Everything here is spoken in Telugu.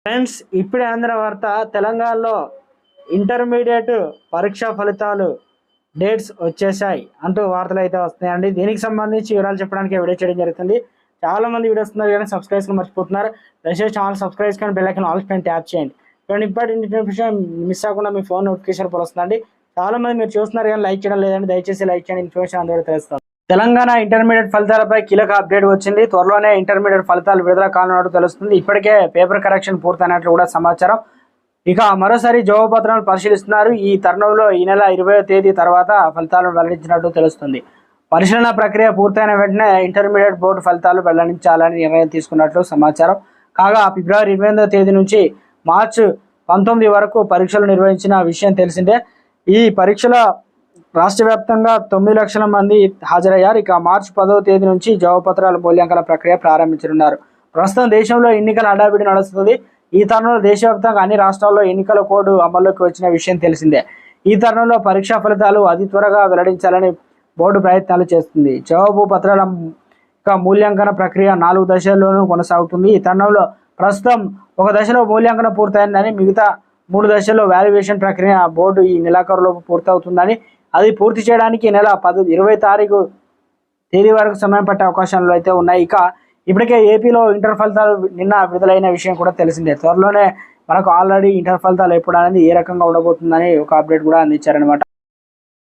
ఫ్రెండ్స్, ఇప్పుడే ఆంధ్ర వార్త. తెలంగాణలో ఇంటర్మీడియట్ పరీక్షా ఫలితాలు డేట్స్ వచ్చేసాయి అంటూ వార్తలు అయితే వస్తున్నాయండి. దీనికి సంబంధించి వివరాలు చెప్పడానికి వీడియో చేయడం జరుగుతుంది. చాలా మంది వీడియోస్ వస్తున్నారు కానీ సబ్స్క్రైబ్ మర్చిపోతున్నారు. దయచేసి ఛానల్ సబ్స్క్రైబ్ కానీ బెల్ ఐకాన్ ఆల్ పైన ట్యాప్ చేయండి. ఇటువంటి ఇంపార్టెంట్ ఇన్ఫర్మేషన్ మిస్ అవ్వకుండా మీ ఫోన్ నోటిఫికేషన్ వస్తుందండి. చాలా మంది మీరు చూస్తున్నారు కానీ లైక్ చేయడం లేదండి. దయచేసి లైక్ చేయండి, ఇన్ఫర్మేషన్ అందరూ తెలుస్తుంది. తెలంగాణ ఇంటర్మీడియట్ ఫలితాలపై కీలక అప్డేట్ వచ్చింది. త్వరలోనే ఇంటర్మీడియట్ ఫలితాలు విడుదల కానున్నట్టు తెలుస్తుంది. ఇప్పటికే పేపర్ కరెక్షన్ పూర్తయినట్లు కూడా సమాచారం. ఇక మరోసారి జవాబు పత్రాలను పరిశీలిస్తున్నారు. ఈ తరుణంలో ఈ నెల 20వ తేదీ తర్వాత ఫలితాలను వెల్లడించినట్టు తెలుస్తుంది. పరిశీలన ప్రక్రియ పూర్తయిన వెంటనే ఇంటర్మీడియట్ బోర్డు ఫలితాలు వెల్లడించాలని నిర్ణయం తీసుకున్నట్లు సమాచారం. కాగా ఫిబ్రవరి 28వ తేదీ నుంచి మార్చి 19 వరకు పరీక్షలు నిర్వహించిన విషయం తెలిసిందే. ఈ పరీక్షల రాష్ట్ర వ్యాప్తంగా 9 లక్షల మంది హాజరయ్యారు. ఇక మార్చి 10వ తేదీ నుంచి జవాబుపత్రాల మూల్యాంకన ప్రక్రియ ప్రారంభించనున్నారు. ప్రస్తుతం దేశంలో ఎన్నికల హడావిడి నడుస్తుంది. ఈ తరుణంలో దేశవ్యాప్తంగా అన్ని రాష్ట్రాల్లో ఎన్నికల కోడ్ అమల్లోకి వచ్చిన విషయం తెలిసిందే. ఈ తరుణంలో పరీక్షా ఫలితాలు అతి త్వరగా వెల్లడించాలని బోర్డు ప్రయత్నాలు చేస్తుంది. జవాబు పత్రాల మూల్యాంకన ప్రక్రియ 4 దశల్లోనూ కొనసాగుతుంది. ఈ తరుణంలో ప్రస్తుతం ఒక దశలో మూల్యాంకన పూర్తయిందని, మిగతా 3 దశల్లో వాల్యుయేషన్ ప్రక్రియ బోర్డు ఈ నెలాఖరులోపు పూర్తవుతుందని, అది పూర్తి చేయడానికి ఈ నెల 20 తేదీ వరకు సమయం పట్టే అవకాశాలు అయితే ఉన్నాయి. ఇక ఇప్పటికే ఏపీలో ఇంటర్ ఫలితాలు నిన్న విడుదలైన విషయం కూడా తెలిసిందే. త్వరలోనే మనకు ఆల్రెడీ ఇంటర్ ఫలితాలు ఎప్పుడు అనేది ఏ రకంగా ఉండబోతుందని ఒక అప్డేట్ కూడా అందించారనమాట.